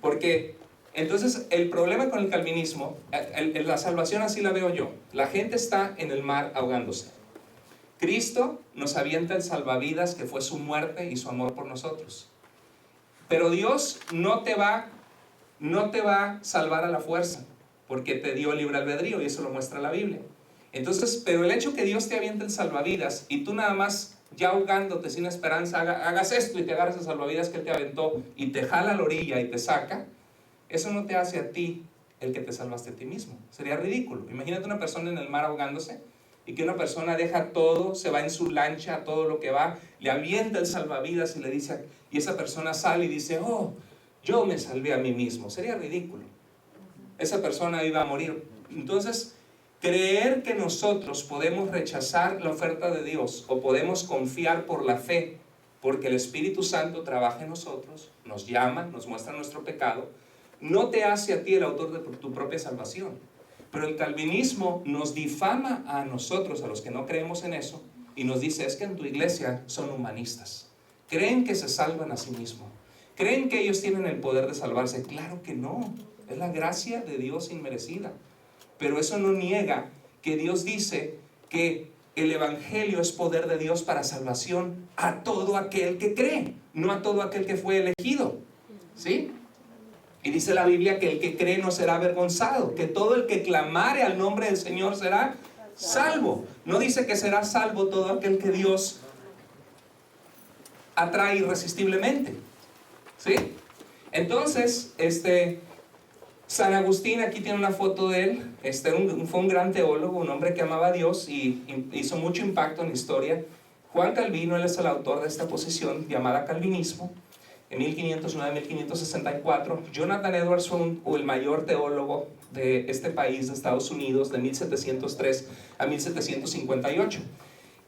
Speaker 1: Porque entonces el problema con el calvinismo, la salvación así la veo yo. La gente está en el mar ahogándose. Cristo nos avienta el salvavidas, que fue su muerte y su amor por nosotros. Pero Dios no te va a salvar a la fuerza, porque te dio libre albedrío, y eso lo muestra la Biblia. Entonces, pero el hecho que Dios te aviente el salvavidas y tú nada más, ya ahogándote sin esperanza, hagas esto y te agarras el salvavidas que Él te aventó y te jala a la orilla y te saca, eso no te hace a ti el que te salvaste a ti mismo. Sería ridículo. Imagínate una persona en el mar ahogándose, y que una persona deja todo, se va en su lancha, todo lo que va, le avienta el salvavidas y le dice, y esa persona sale y dice, oh, yo me salvé a mí mismo. Sería ridículo. Esa persona iba a morir. Entonces, creer que nosotros podemos rechazar la oferta de Dios, o podemos confiar por la fe, porque el Espíritu Santo trabaja en nosotros, nos llama, nos muestra nuestro pecado, no te hace a ti el autor de tu propia salvación. Pero el calvinismo nos difama a nosotros, a los que no creemos en eso, y nos dice, es que en tu iglesia son humanistas. Creen que se salvan a sí mismos. Creen que ellos tienen el poder de salvarse. Claro que no. Es la gracia de Dios inmerecida. Pero eso no niega que Dios dice que el evangelio es poder de Dios para salvación a todo aquel que cree, no a todo aquel que fue elegido. ¿Sí? Y dice la Biblia que el que cree no será avergonzado, que todo el que clamare al nombre del Señor será salvo. No dice que será salvo todo aquel que Dios atrae irresistiblemente. ¿Sí? Entonces, San Agustín, aquí tiene una foto de él. Fue un gran teólogo, un hombre que amaba a Dios y hizo mucho impacto en la historia. Juan Calvino, él es el autor de esta posición llamada calvinismo. En 1509-1564, Jonathan Edwards fue el mayor teólogo de este país, de Estados Unidos, de 1703 a 1758.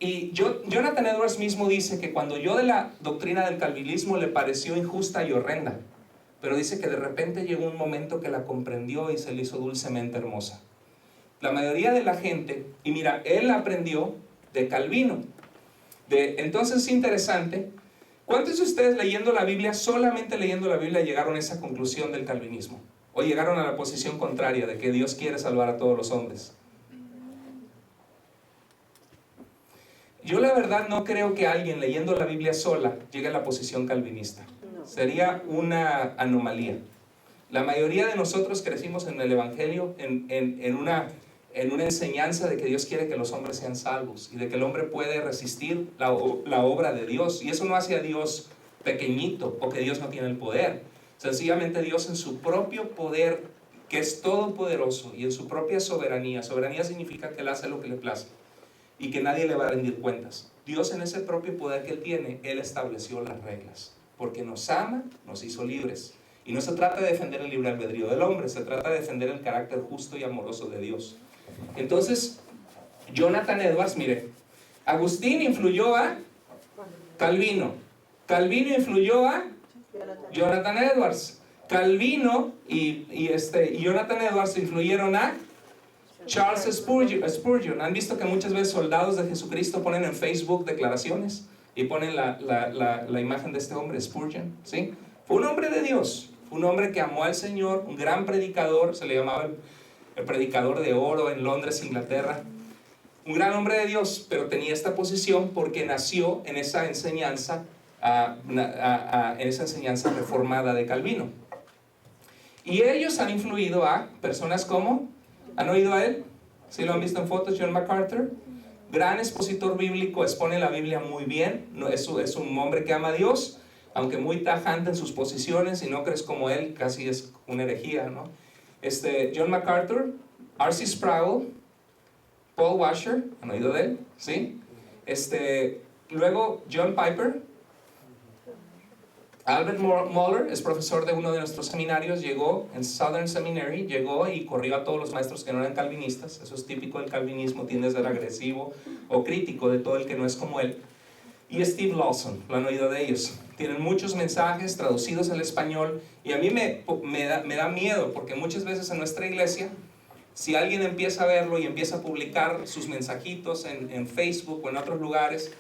Speaker 1: Y Jonathan Edwards mismo dice que cuando oyó de la doctrina del calvinismo le pareció injusta y horrenda, pero dice que de repente llegó un momento que la comprendió y se le hizo dulcemente hermosa. La mayoría de la gente, y mira, él aprendió de Calvino. Entonces es interesante, ¿cuántos de ustedes leyendo la Biblia, solamente leyendo la Biblia, llegaron a esa conclusión del calvinismo? O llegaron a la posición contraria de que Dios quiere salvar a todos los hombres. Yo la verdad no creo que alguien leyendo la Biblia sola llegue a la posición calvinista.
Speaker 2: No.
Speaker 1: Sería una anomalía. La mayoría de nosotros crecimos en el Evangelio en una enseñanza de que Dios quiere que los hombres sean salvos y de que el hombre puede resistir la obra de Dios. Y eso no hace a Dios pequeñito o que Dios no tiene el poder. Sencillamente Dios en su propio poder, que es todopoderoso, y en su propia soberanía. Soberanía significa que Él hace lo que le place y que nadie le va a rendir cuentas. Dios en ese propio poder que Él tiene, Él estableció las reglas. Porque nos ama, nos hizo libres. Y no se trata de defender el libre albedrío del hombre, se trata de defender el carácter justo y amoroso de Dios. Entonces, Jonathan Edwards, mire, Agustín influyó a Calvino. Calvino influyó a Jonathan Edwards. Calvino y Jonathan Edwards influyeron a Charles Spurgeon. Han visto que muchas veces soldados de Jesucristo ponen en Facebook declaraciones y ponen la imagen de este hombre, Spurgeon, ¿sí? Fue un hombre de Dios, un hombre que amó al Señor, un gran predicador, se le llamaba el predicador de oro en Londres, Inglaterra. Un gran hombre de Dios, pero tenía esta posición porque nació en esa enseñanza, reformada de Calvino. Y ellos han influido a personas como, ¿han oído a él? ¿Sí lo han visto en fotos? John MacArthur, gran expositor bíblico, expone la Biblia muy bien, es un hombre que ama a Dios, aunque muy tajante en sus posiciones, si no crees como él, casi es una herejía, ¿no? John MacArthur, R.C. Sproul, Paul Washer, ¿han oído de él? ¿Sí? Luego John Piper, Albert Mohler es profesor de uno de nuestros seminarios, llegó en Southern Seminary, llegó y corrió a todos los maestros que no eran calvinistas. Eso es típico del calvinismo, tiende a ser agresivo o crítico de todo el que no es como él. Y Steve Lawson, lo han oído de ellos. Tienen muchos mensajes traducidos al español y a mí me da miedo porque muchas veces en nuestra iglesia, si alguien empieza a verlo y empieza a publicar sus mensajitos en Facebook o en otros lugares.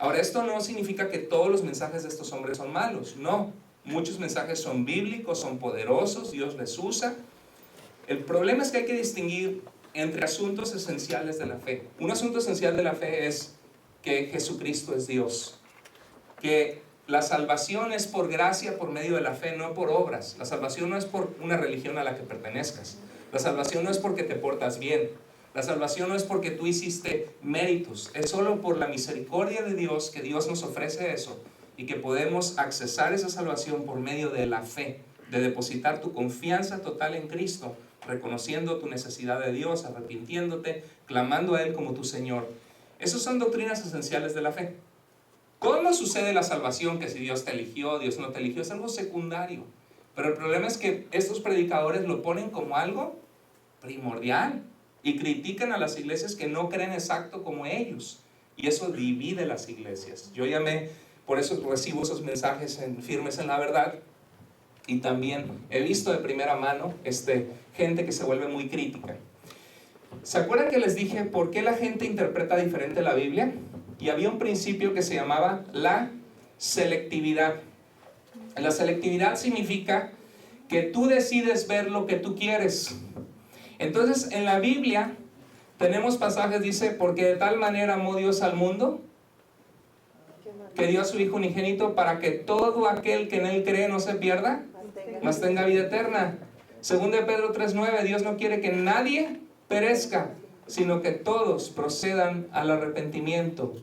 Speaker 1: Ahora, esto no significa que todos los mensajes de estos hombres son malos, no. Muchos mensajes son bíblicos, son poderosos, Dios les usa. El problema es que hay que distinguir entre asuntos esenciales de la fe. Un asunto esencial de la fe es que Jesucristo es Dios, que la salvación es por gracia, por medio de la fe, no por obras. La salvación no es por una religión a la que pertenezcas. La salvación no es porque te portas bien. La salvación no es porque tú hiciste méritos, es solo por la misericordia de Dios que Dios nos ofrece eso y que podemos accesar esa salvación por medio de la fe, de depositar tu confianza total en Cristo, reconociendo tu necesidad de Dios, arrepintiéndote, clamando a Él como tu Señor. Esas son doctrinas esenciales de la fe. ¿Cómo sucede la salvación? Que si Dios te eligió, Dios no te eligió, es algo secundario. Pero el problema es que estos predicadores lo ponen como algo primordial. Y critican a las iglesias que no creen exacto como ellos. Y eso divide las iglesias. Yo por eso recibo esos mensajes firmes en la verdad. Y también he visto de primera mano gente que se vuelve muy crítica. ¿Se acuerdan que les dije por qué la gente interpreta diferente la Biblia? Y había un principio que se llamaba la selectividad. La selectividad significa que tú decides ver lo que tú quieres. Entonces, en la Biblia tenemos pasajes, dice, porque de tal manera amó Dios al mundo, que dio a su Hijo unigénito para que todo aquel que en Él cree no se pierda, mas tenga vida eterna. Según de Pedro 3:9, Dios no quiere que nadie perezca, sino que todos procedan al arrepentimiento.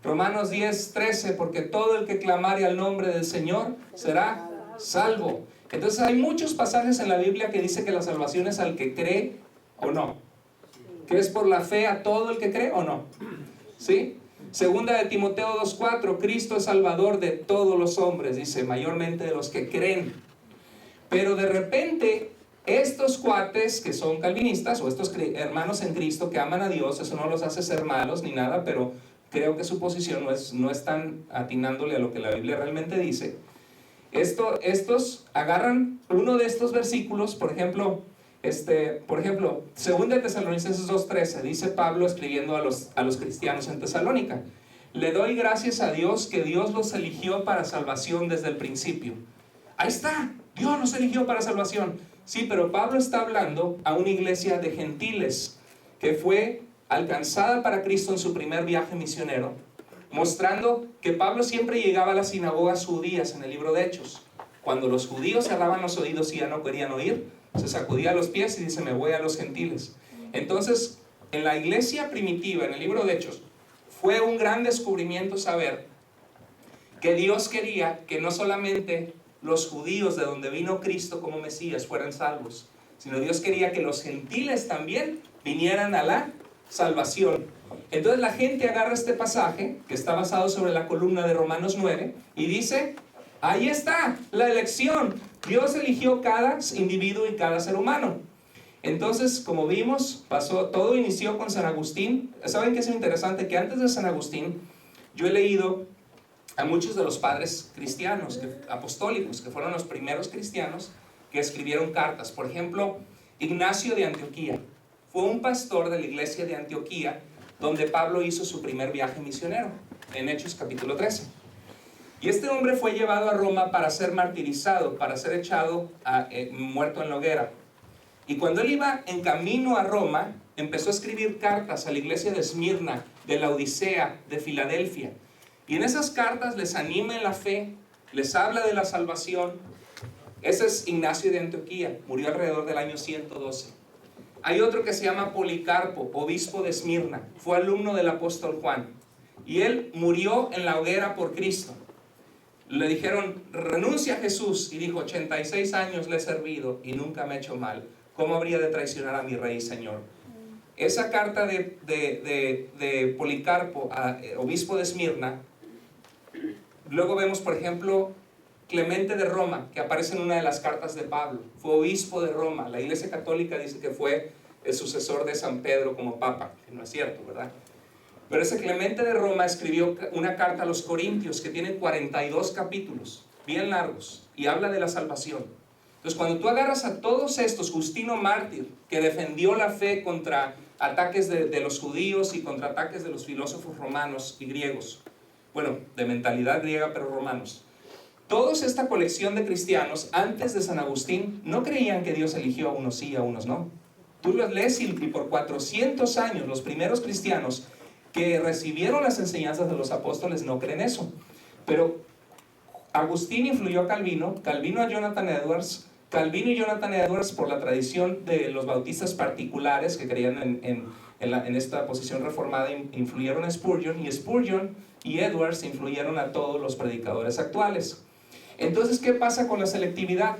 Speaker 1: Romanos 10:13, porque todo el que clamare al nombre del Señor será salvo. Entonces hay muchos pasajes en la Biblia que dice que la salvación es al que cree o no. ¿Que es por la fe a todo el que cree o no? ¿Sí? Segunda de Timoteo 2:4, Cristo es salvador de todos los hombres, dice, mayormente de los que creen. Pero de repente, estos cuates que son calvinistas o estos hermanos en Cristo que aman a Dios, eso no los hace ser malos ni nada, pero creo que su posición no es tan atinándole a lo que la Biblia realmente dice. Estos agarran uno de estos versículos, por ejemplo, 2 Tesalonicenses 2:13, dice Pablo escribiendo a los cristianos en Tesalónica: le doy gracias a Dios que Dios los eligió para salvación desde el principio. Ahí está, Dios los eligió para salvación. Sí, pero Pablo está hablando a una iglesia de gentiles que fue alcanzada para Cristo en su primer viaje misionero, mostrando que Pablo siempre llegaba a las sinagogas judías en el libro de Hechos. Cuando los judíos cerraban los oídos y ya no querían oír, se sacudía los pies y dice: me voy a los gentiles. Entonces, en la iglesia primitiva, en el libro de Hechos, fue un gran descubrimiento saber que Dios quería que no solamente los judíos de donde vino Cristo como Mesías fueran salvos, sino Dios quería que los gentiles también vinieran a la salvación. Entonces la gente agarra este pasaje, que está basado sobre la columna de Romanos 9, y dice: ahí está la elección. Dios eligió cada individuo y cada ser humano. Entonces, como vimos, todo inició con San Agustín. ¿Saben qué es interesante? Que antes de San Agustín, yo he leído a muchos de los padres cristianos, apostólicos, que fueron los primeros cristianos que escribieron cartas. Por ejemplo, Ignacio de Antioquía fue un pastor de la iglesia de Antioquía, donde Pablo hizo su primer viaje misionero, en Hechos capítulo 13. Y este hombre fue llevado a Roma para ser martirizado, para ser echado, muerto en la hoguera. Y cuando él iba en camino a Roma, empezó a escribir cartas a la iglesia de Esmirna, de la Odisea, de Filadelfia. Y en esas cartas les anima en la fe, les habla de la salvación. Ese es Ignacio de Antioquía, murió alrededor del año 112. Hay otro que se llama Policarpo, obispo de Esmirna, fue alumno del apóstol Juan. Y él murió en la hoguera por Cristo. Le dijeron: renuncia a Jesús. Y dijo: 86 años le he servido y nunca me he hecho mal. ¿Cómo habría de traicionar a mi rey y señor? Esa carta de Policarpo, obispo de Esmirna. Luego vemos, por ejemplo, Clemente de Roma, que aparece en una de las cartas de Pablo. Fue obispo de Roma. La Iglesia Católica dice que fue el sucesor de San Pedro como papa, que no es cierto, ¿verdad? Pero ese Clemente de Roma escribió una carta a los Corintios que tiene 42 capítulos, bien largos, y habla de la salvación. Entonces, cuando tú agarras a todos estos, Justino Mártir, que defendió la fe contra ataques de los judíos y contra ataques de los filósofos romanos y griegos, bueno, de mentalidad griega pero romanos, todos esta colección de cristianos antes de San Agustín no creían que Dios eligió a unos sí y a unos no. Tú los lees y por 400 años los primeros cristianos que recibieron las enseñanzas de los apóstoles no creen eso. Pero Agustín influyó a Calvino, Calvino a Jonathan Edwards, Calvino y Jonathan Edwards, por la tradición de los bautistas particulares que creían en esta posición reformada, influyeron a Spurgeon, y Spurgeon y Edwards influyeron a todos los predicadores actuales. Entonces, ¿qué pasa con la selectividad?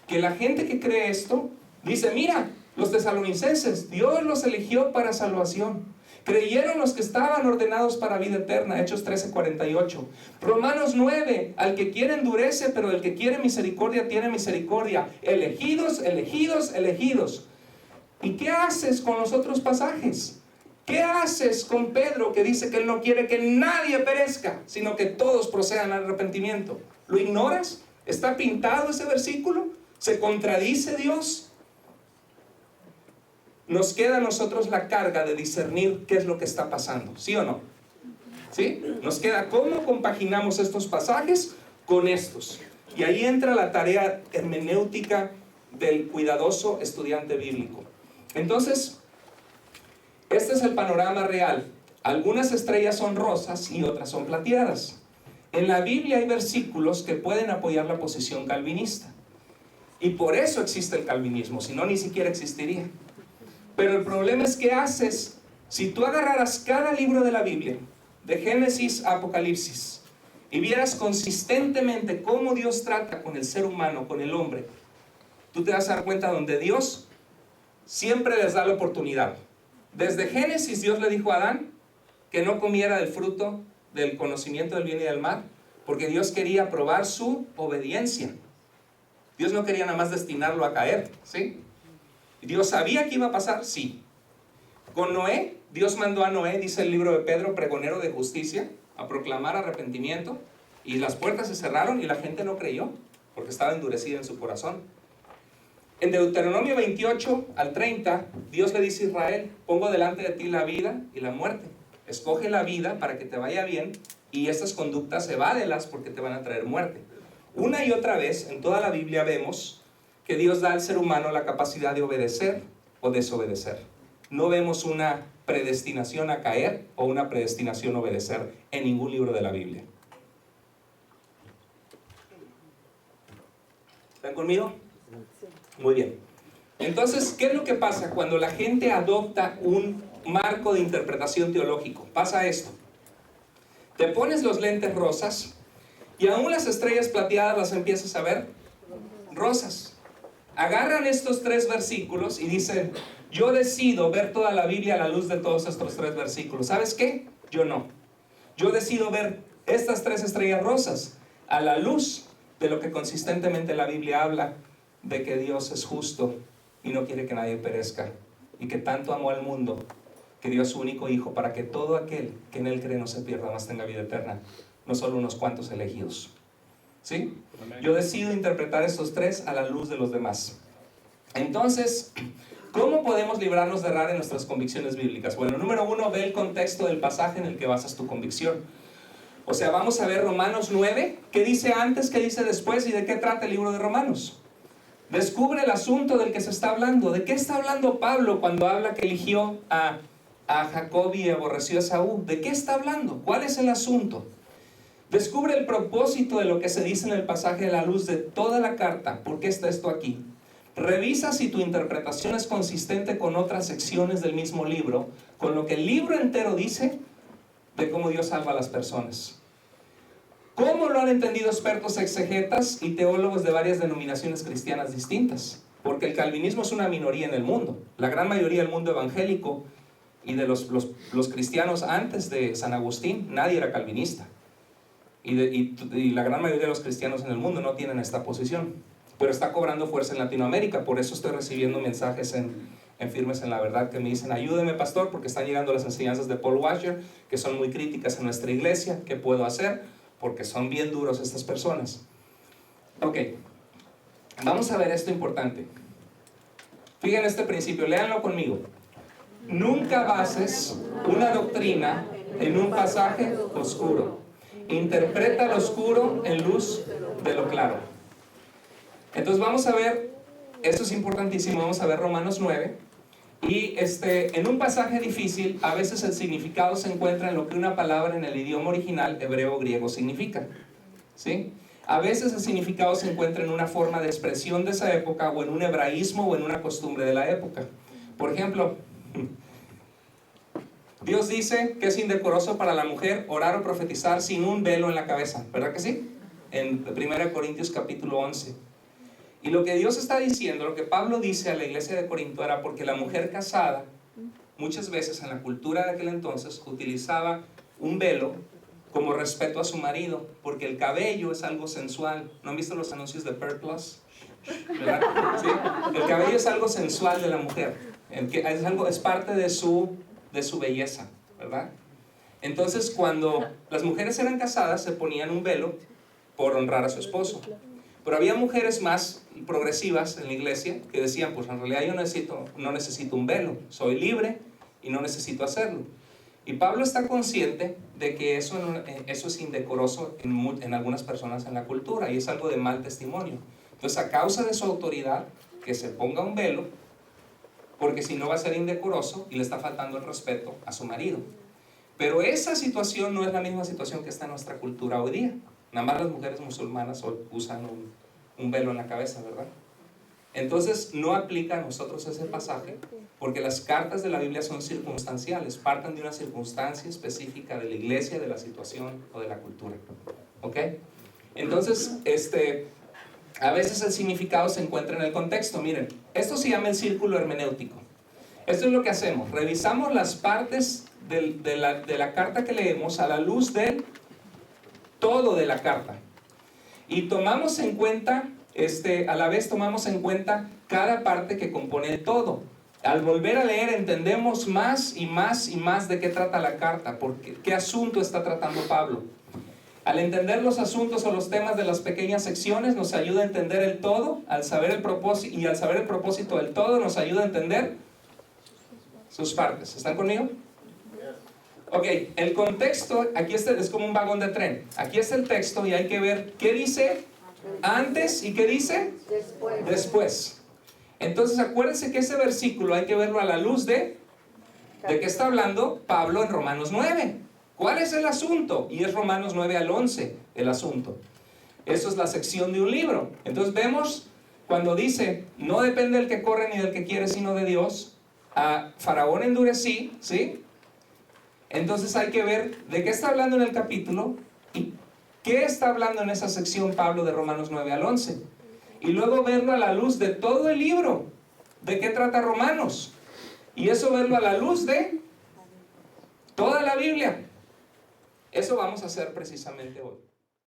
Speaker 1: Que la gente que cree esto dice: mira, los tesalonicenses, Dios los eligió para salvación. Creyeron los que estaban ordenados para vida eterna, Hechos 13:48. Romanos 9, al que quiere endurece, pero el que quiere misericordia tiene misericordia. Elegidos, elegidos, elegidos. ¿Y qué haces con los otros pasajes? ¿Qué haces con Pedro, que dice que él no quiere que nadie perezca, sino que todos procedan al arrepentimiento? ¿Lo ignoras? ¿Está pintado ese versículo? ¿Se contradice Dios? Nos queda a nosotros la carga de discernir qué es lo que está pasando, ¿sí o no? ¿Sí? Nos queda cómo compaginamos estos pasajes con estos. Y ahí entra la tarea hermenéutica del cuidadoso estudiante bíblico. Entonces, este es el panorama real. Algunas estrellas son rosas y otras son plateadas. En la Biblia hay versículos que pueden apoyar la posición calvinista. Y por eso existe el calvinismo, si no, ni siquiera existiría. Pero el problema es qué haces si tú agarraras cada libro de la Biblia, de Génesis a Apocalipsis, y vieras consistentemente cómo Dios trata con el ser humano, con el hombre. Tú te vas a dar cuenta donde Dios siempre les da la oportunidad. Desde Génesis Dios le dijo a Adán que no comiera del fruto del conocimiento del bien y del mal, porque Dios quería probar su obediencia. Dios no quería nada más destinarlo a caer, ¿sí? ¿Dios sabía que iba a pasar? Sí. Con Noé, Dios mandó a Noé, dice el libro de Pedro, pregonero de justicia, a proclamar arrepentimiento, y las puertas se cerraron y la gente no creyó, porque estaba endurecida en su corazón. En Deuteronomio 28 al 30, Dios le dice a Israel, pongo delante de ti la vida y la muerte. Escoge la vida para que te vaya bien, y estas conductas evádelas porque te van a traer muerte. Una y otra vez, en toda la Biblia vemos que Dios da al ser humano la capacidad de obedecer o desobedecer. No vemos una predestinación a caer o una predestinación a obedecer en ningún libro de la Biblia. ¿Están conmigo? Muy bien. Entonces, ¿qué es lo que pasa cuando la gente adopta un marco de interpretación teológico? Pasa esto. Te pones los lentes rosas y aún las estrellas plateadas las empiezas a ver rosas. Agarran estos 3 versículos y dicen, yo decido ver toda la Biblia a la luz de todos estos 3 versículos. ¿Sabes qué? Yo no. Yo decido ver estas 3 estrellas rosas a la luz de lo que consistentemente la Biblia habla, de que Dios es justo y no quiere que nadie perezca, y que tanto amó al mundo que dio a su único Hijo para que todo aquel que en Él cree no se pierda, mas tenga vida eterna, no solo unos cuantos elegidos. ¿Sí? Yo decido interpretar estos 3 a la luz de los demás. Entonces, ¿cómo podemos librarnos de errar en nuestras convicciones bíblicas? Bueno, número 1, ve el contexto del pasaje en el que basas tu convicción. O sea, vamos a ver Romanos 9, ¿qué dice antes, qué dice después y de qué trata el libro de Romanos? Descubre el asunto del que se está hablando. ¿De qué está hablando Pablo cuando habla que eligió a Jacob y aborreció a Esaú? ¿De qué está hablando? ¿Cuál es el asunto? Descubre el propósito de lo que se dice en el pasaje a la luz de toda la carta. ¿Por qué está esto aquí? Revisa si tu interpretación es consistente con otras secciones del mismo libro, con lo que el libro entero dice de cómo Dios salva a las personas. ¿Cómo lo han entendido expertos exegetas y teólogos de varias denominaciones cristianas distintas? Porque el calvinismo es una minoría en el mundo. La gran mayoría del mundo evangélico y de los cristianos antes de San Agustín, nadie era calvinista. Y la gran mayoría de los cristianos en el mundo no tienen esta posición. Pero está cobrando fuerza en Latinoamérica. Por eso estoy recibiendo mensajes en Firmes en la Verdad que me dicen, ayúdeme pastor, porque están llegando las enseñanzas de Paul Washer, que son muy críticas en nuestra iglesia. ¿Qué puedo hacer? Porque son bien duros estas personas. Ok, vamos a ver esto importante. Fíjense este principio, léanlo conmigo. Nunca bases una doctrina en un pasaje oscuro. Interpreta lo oscuro en luz de lo claro. Entonces vamos a ver, esto es importantísimo, vamos a ver Romanos 9. Y en un pasaje difícil, a veces el significado se encuentra en lo que una palabra en el idioma original hebreo o griego significa. ¿Sí? A veces el significado se encuentra en una forma de expresión de esa época, o en un hebraísmo, o en una costumbre de la época. Por ejemplo, Dios dice que es indecoroso para la mujer orar o profetizar sin un velo en la cabeza, ¿verdad que sí? En 1 Corintios capítulo 11. Y lo que Dios está diciendo, lo que Pablo dice a la iglesia de Corinto era porque la mujer casada, muchas veces en la cultura de aquel entonces, utilizaba un velo como respeto a su marido, porque el cabello es algo sensual. ¿No han visto los anuncios de Pearl Plus? ¿Verdad? ¿Sí? El cabello es algo sensual de la mujer, es parte de su belleza, ¿verdad? Entonces, cuando las mujeres eran casadas, se ponían un velo por honrar a su esposo. Pero había mujeres más progresivas en la iglesia que decían, pues en realidad yo no necesito un velo, soy libre y no necesito hacerlo. Y Pablo está consciente de que eso es indecoroso en algunas personas en la cultura y es algo de mal testimonio. Entonces, a causa de su autoridad, que se ponga un velo, porque si no va a ser indecoroso y le está faltando el respeto a su marido. Pero esa situación no es la misma situación que está en nuestra cultura hoy día. Nada más las mujeres musulmanas usan un velo en la cabeza, ¿verdad? Entonces no aplica a nosotros ese pasaje, porque las cartas de la Biblia son circunstanciales, parten de una circunstancia específica de la iglesia, de la situación o de la cultura. ¿Ok? Entonces, a veces el significado se encuentra en el contexto. Miren, esto se llama el círculo hermenéutico. Esto es lo que hacemos, revisamos las partes de la carta que leemos a la luz del todo de la carta. Y tomamos en cuenta, a la vez tomamos en cuenta cada parte que compone el todo. Al volver a leer entendemos más y más y más de qué trata la carta, porque qué asunto está tratando Pablo. Al entender los asuntos o los temas de las pequeñas secciones nos ayuda a entender el todo, al saber el propósito del todo nos ayuda a entender sus partes. ¿Están conmigo? Ok, el contexto, aquí es como un vagón de tren. Aquí está el texto y hay que ver qué dice antes y qué dice después. Entonces acuérdense que ese versículo hay que verlo a la luz ¿de qué está hablando Pablo en Romanos 9? ¿Cuál es el asunto? Y es Romanos 9 al 11 el asunto. Eso es la sección de un libro. Entonces vemos cuando dice, no depende del que corre ni del que quiere, sino de Dios. A Faraón endurecí, ¿sí? Entonces hay que ver de qué está hablando en el capítulo y qué está hablando en esa sección Pablo de Romanos 9 al 11. Y luego verlo a la luz de todo el libro. ¿De qué trata Romanos? Y eso verlo a la luz de toda la Biblia. Eso vamos a hacer precisamente hoy.